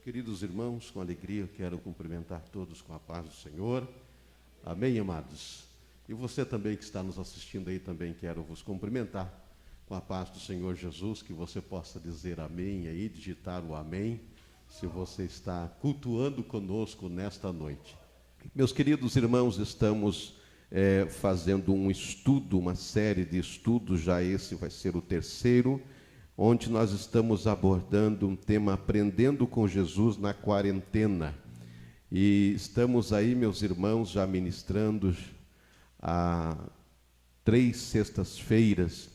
Queridos irmãos, com alegria quero cumprimentar todos com a paz do Senhor. Amém, amados? E você também que está nos assistindo aí, também quero vos cumprimentar com a paz do Senhor Jesus, que você possa dizer amém aí, digitar o amém, se você está cultuando conosco nesta noite. Meus queridos irmãos, estamos fazendo um estudo, uma série de estudos, já esse vai ser o terceiro, onde nós estamos abordando um tema Aprendendo com Jesus na Quarentena. E estamos aí, meus irmãos, já ministrando há 3 sextas-feiras,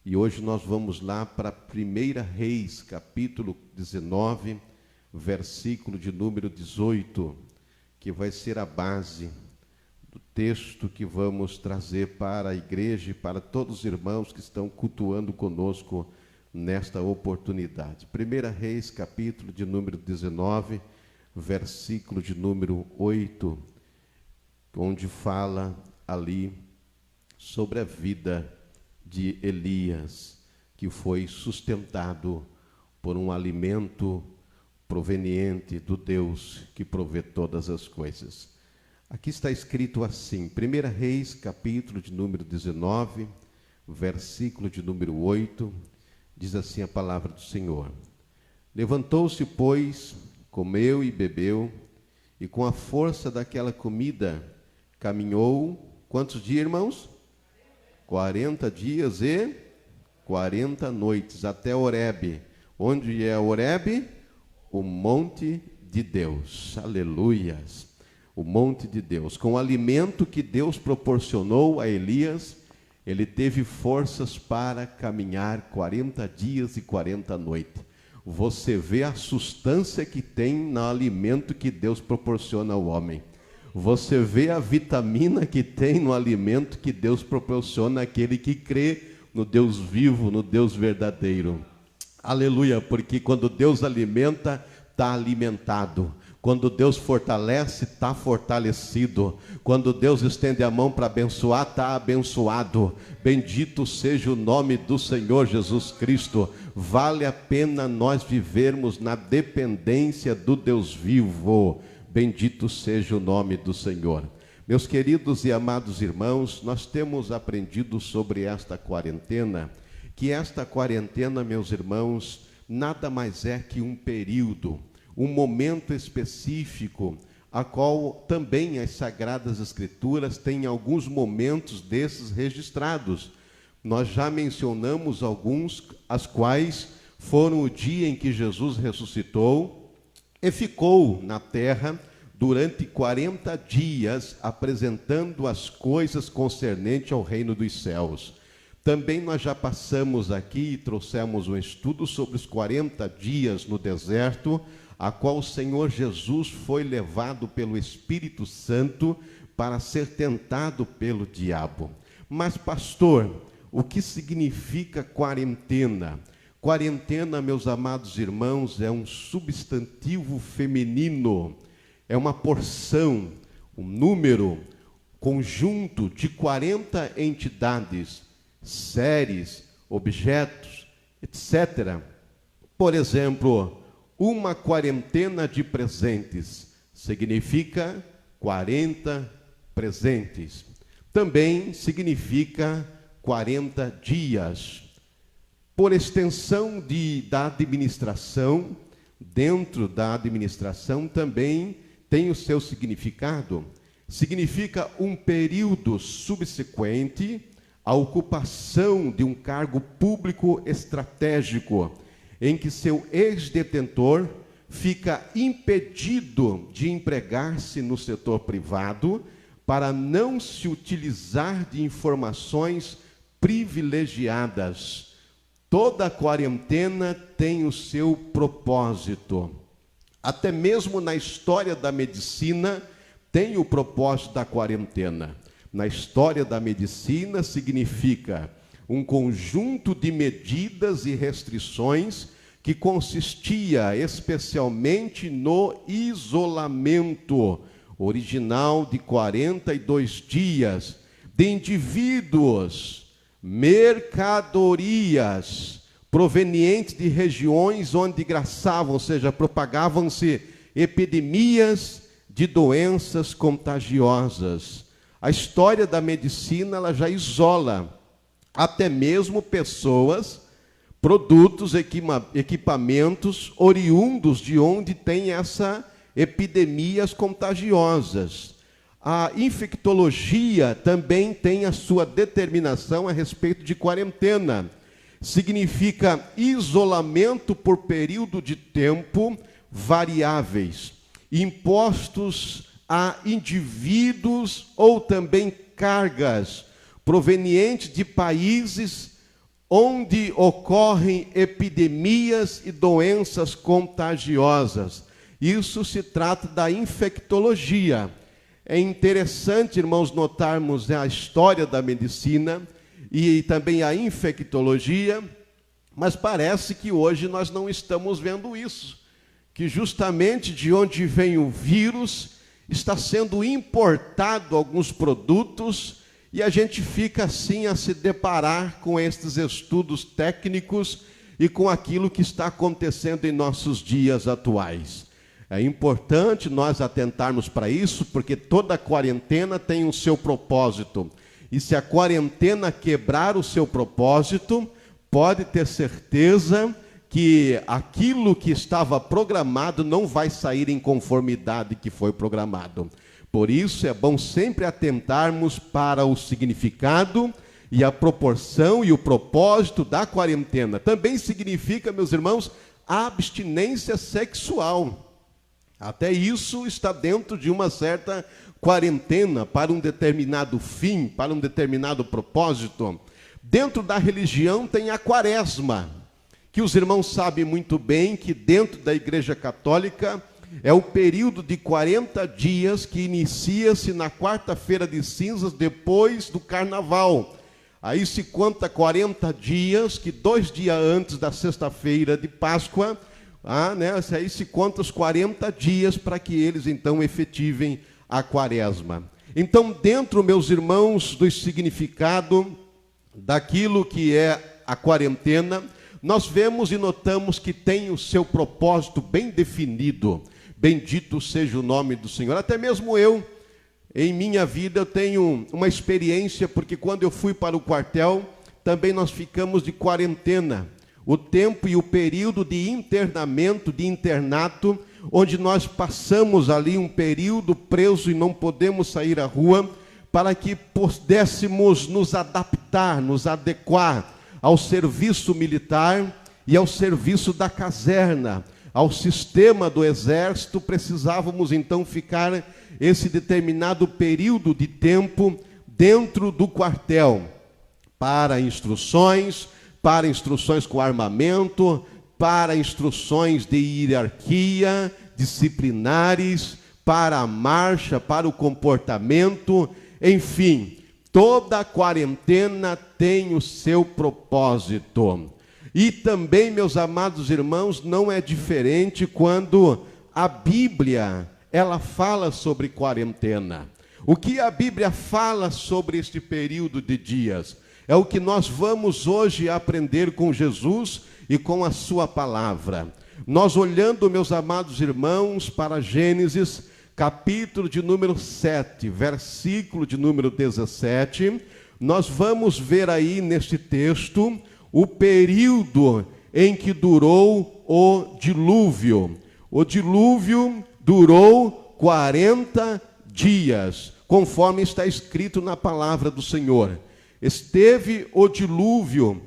e hoje nós vamos lá para 1 Reis, capítulo 19, versículo de número 18, que vai ser a base do texto que vamos trazer para a igreja e para todos os irmãos que estão cultuando conosco nesta oportunidade. 1 Reis, capítulo de número 19, versículo de número 8, onde fala ali sobre a vida de Elias, que foi sustentado por um alimento proveniente do Deus que provê todas as coisas. Aqui está escrito assim, 1 Reis, capítulo de número 19, versículo de número 8, diz assim a palavra do Senhor. Levantou-se, pois, comeu e bebeu, e com a força daquela comida caminhou, quantos dias, irmãos? 40 dias e 40 noites, até Horebe. Onde é Horebe? O monte de Deus. Aleluias! O monte de Deus. Com o alimento que Deus proporcionou a Elias, ele teve forças para caminhar 40 dias e 40 noites. Você vê a substância que tem no alimento que Deus proporciona ao homem. Você vê a vitamina que tem no alimento que Deus proporciona àquele que crê no Deus vivo, no Deus verdadeiro. Aleluia, porque quando Deus alimenta, está alimentado. Quando Deus fortalece, está fortalecido. Quando Deus estende a mão para abençoar, está abençoado. Bendito seja o nome do Senhor Jesus Cristo. Vale a pena nós vivermos na dependência do Deus vivo. Bendito seja o nome do Senhor. Meus queridos e amados irmãos, nós temos aprendido sobre esta quarentena, que esta quarentena, meus irmãos, nada mais é que um período, um momento específico, a qual também as Sagradas Escrituras têm alguns momentos desses registrados. Nós já mencionamos alguns, as quais foram o dia em que Jesus ressuscitou e ficou na terra durante 40 dias, apresentando as coisas concernentes ao reino dos céus. Também nós já passamos aqui e trouxemos um estudo sobre os 40 dias no deserto, a qual o Senhor Jesus foi levado pelo Espírito Santo para ser tentado pelo diabo. Mas, pastor, o que significa quarentena? Quarentena, meus amados irmãos, é um substantivo feminino, é uma porção, um número, conjunto de 40 entidades, séries, objetos, etc. Por exemplo, uma quarentena de presentes significa 40 presentes. Também significa 40 dias. Por extensão da administração, dentro da administração também tem o seu significado. Significa um período subsequente à ocupação de um cargo público estratégico, em que seu ex-detentor fica impedido de empregar-se no setor privado para não se utilizar de informações privilegiadas. Toda a quarentena tem o seu propósito. Até mesmo na história da medicina tem o propósito da quarentena. Na história da medicina significa um conjunto de medidas e restrições que consistia especialmente no isolamento original de 42 dias de indivíduos, mercadorias, provenientes de regiões onde graçavam, ou seja, propagavam-se epidemias de doenças contagiosas. A história da medicina, ela já isola até mesmo pessoas, produtos, equipamentos oriundos de onde tem essas epidemias contagiosas. A infectologia também tem a sua determinação a respeito de quarentena. Significa isolamento por período de tempo variáveis, impostos a indivíduos ou também cargas provenientes de países onde ocorrem epidemias e doenças contagiosas. Isso se trata da infectologia. É interessante, irmãos, notarmos a história da medicina e também a infectologia, mas parece que hoje nós não estamos vendo isso, que justamente de onde vem o vírus está sendo importado alguns produtos e a gente fica assim a se deparar com estes estudos técnicos e com aquilo que está acontecendo em nossos dias atuais. É importante nós atentarmos para isso, porque toda quarentena tem o seu propósito. E se a quarentena quebrar o seu propósito, pode ter certeza que aquilo que estava programado não vai sair em conformidade que foi programado. Por isso é bom sempre atentarmos para o significado e a proporção e o propósito da quarentena. Também significa, meus irmãos, abstinência sexual. Até isso está dentro de uma certa quarentena para um determinado fim, para um determinado propósito. Dentro da religião tem a quaresma, que os irmãos sabem muito bem que dentro da Igreja Católica é o período de 40 dias que inicia-se na quarta-feira de cinzas, depois do carnaval. Aí se conta 40 dias, que 2 dias antes da sexta-feira de Páscoa, aí se conta os 40 dias para que eles então efetivem a quaresma. Então, dentro, meus irmãos, do significado daquilo que é a quarentena, nós vemos e notamos que tem o seu propósito bem definido. Bendito seja o nome do Senhor. Até mesmo eu, em minha vida, eu tenho uma experiência, porque quando eu fui para o quartel, também nós ficamos de quarentena. O tempo e o período de internamento, de internato, onde nós passamos ali um período preso e não podemos sair à rua, para que pudéssemos nos adaptar, nos adequar ao serviço militar e ao serviço da caserna, ao sistema do exército. Precisávamos então ficar esse determinado período de tempo dentro do quartel, para instruções com armamento, para instruções de hierarquia, disciplinares, para a marcha, para o comportamento, enfim, toda quarentena tem o seu propósito. E também, meus amados irmãos, não é diferente quando a Bíblia, ela fala sobre quarentena. O que a Bíblia fala sobre este período de dias? É o que nós vamos hoje aprender com Jesus e com a sua palavra. Nós olhando, meus amados irmãos, para Gênesis, capítulo de número 7, versículo de número 17, nós vamos ver aí neste texto o período em que durou o dilúvio. O dilúvio durou 40 dias, conforme está escrito na palavra do Senhor. Esteve o dilúvio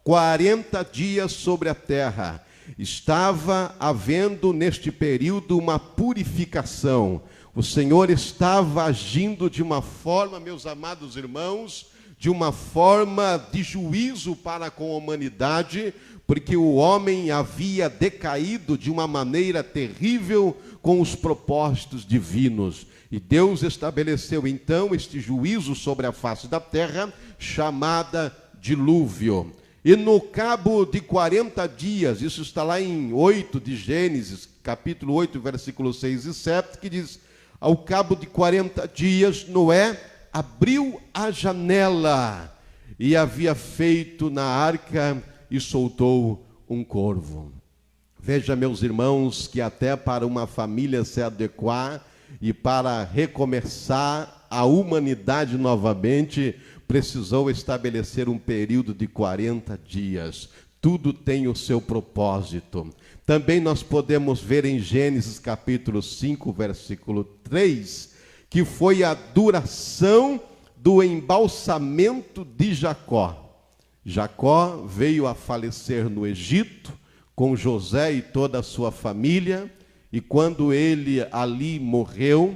40 dias sobre a terra. Estava havendo neste período uma purificação. O Senhor estava agindo de uma forma, meus amados irmãos, de uma forma de juízo para com a humanidade, porque o homem havia decaído de uma maneira terrível com os propósitos divinos. E Deus estabeleceu então este juízo sobre a face da terra, chamada dilúvio. E no cabo de 40 dias, isso está lá em 8 de Gênesis, capítulo 8, versículos 6 e 7, que diz: ao cabo de 40 dias, Noé abriu a janela e havia feito na arca e soltou um corvo. Veja, meus irmãos, que até para uma família se adequar e para recomeçar a humanidade novamente, precisou estabelecer um período de 40 dias. Tudo tem o seu propósito. Também nós podemos ver em Gênesis capítulo 5, versículo 3, que foi a duração do embalsamento de Jacó. Jacó veio a falecer no Egito, com José e toda a sua família, e quando ele ali morreu,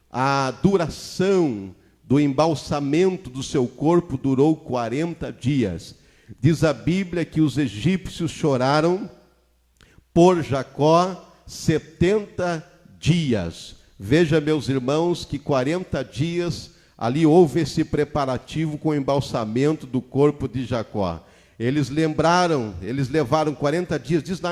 a duração do embalsamento do seu corpo durou 40 dias. Diz a Bíblia que os egípcios choraram por Jacó 70 dias. Veja, meus irmãos, que 40 dias ali houve esse preparativo com o embalsamento do corpo de Jacó. Eles levaram 40 dias, diz lá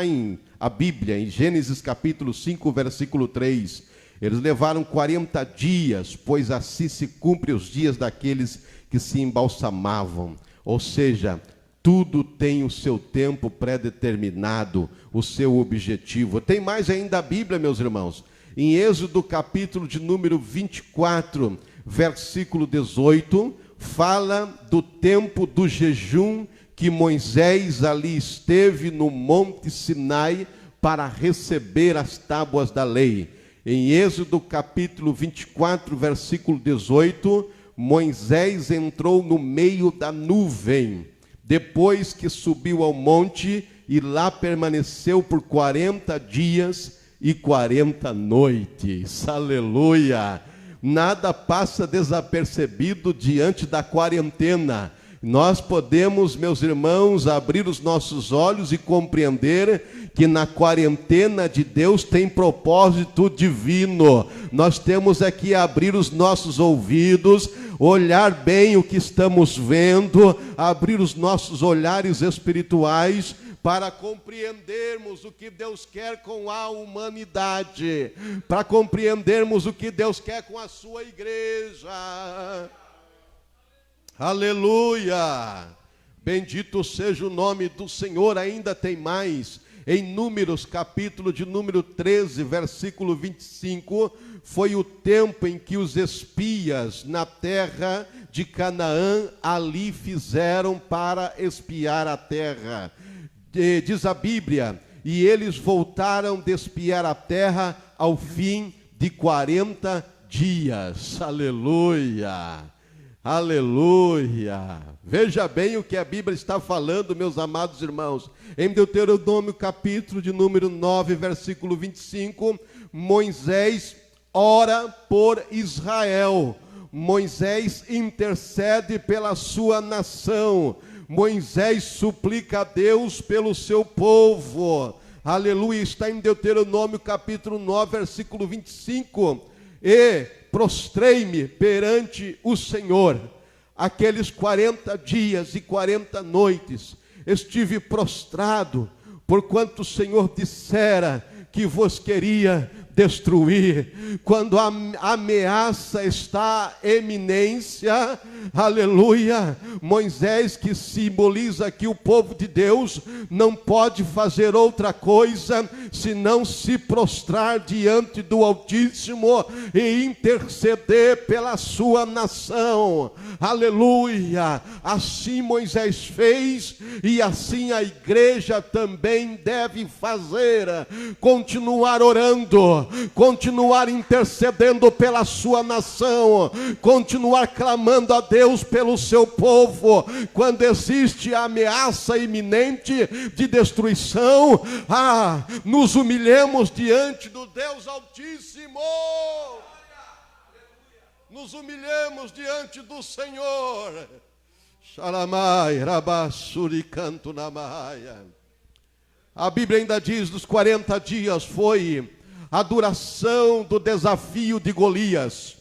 a Bíblia, em Gênesis capítulo 5, versículo 3. Eles levaram 40 dias, pois assim se cumpre os dias daqueles que se embalsamavam. Ou seja, tudo tem o seu tempo pré-determinado, o seu objetivo. Tem mais ainda a Bíblia, meus irmãos. Em Êxodo capítulo de número 24, versículo 18, fala do tempo do jejum que Moisés ali esteve no Monte Sinai para receber as tábuas da lei. Em Êxodo capítulo 24, versículo 18, Moisés entrou no meio da nuvem, depois que subiu ao monte, e lá permaneceu por 40 dias e 40 noites. Aleluia! Nada passa desapercebido diante da quarentena. Nós podemos, meus irmãos, abrir os nossos olhos e compreender que na quarentena de Deus tem propósito divino. Nós temos aqui abrir os nossos ouvidos, olhar bem o que estamos vendo, abrir os nossos olhares espirituais para compreendermos o que Deus quer com a humanidade, para compreendermos o que Deus quer com a sua igreja. Aleluia! Bendito seja o nome do Senhor. Ainda tem mais. Em Números, capítulo de número 13, versículo 25, foi o tempo em que os espias na terra de Canaã ali fizeram para espiar a terra. Diz a Bíblia, e eles voltaram de espiar a terra ao fim de 40 dias. Aleluia! Aleluia! Veja bem o que a Bíblia está falando, meus amados irmãos. Em Deuteronômio, capítulo de número 9, versículo 25, Moisés ora por Israel. Moisés intercede pela sua nação. Moisés suplica a Deus pelo seu povo. Aleluia! Está em Deuteronômio, capítulo 9, versículo 25. E prostrei-me perante o Senhor. Aqueles 40 dias e 40 noites estive prostrado, porquanto o Senhor dissera que vos queria destruir. Quando a ameaça está eminência, aleluia, Moisés, que simboliza aqui o povo de Deus, não pode fazer outra coisa senão se prostrar diante do Altíssimo e interceder pela sua nação. Aleluia! Assim Moisés fez e assim a igreja também deve fazer. Continuar orando, continuar intercedendo pela sua nação, continuar clamando a Deus pelo seu povo. Quando existe a ameaça iminente de destruição, nos humilhemos diante do Deus Altíssimo. Nos humilhemos diante do Senhor. Sharamai, Rabassuri, canto na maia. A Bíblia ainda diz, dos 40 dias foi a duração do desafio de Golias.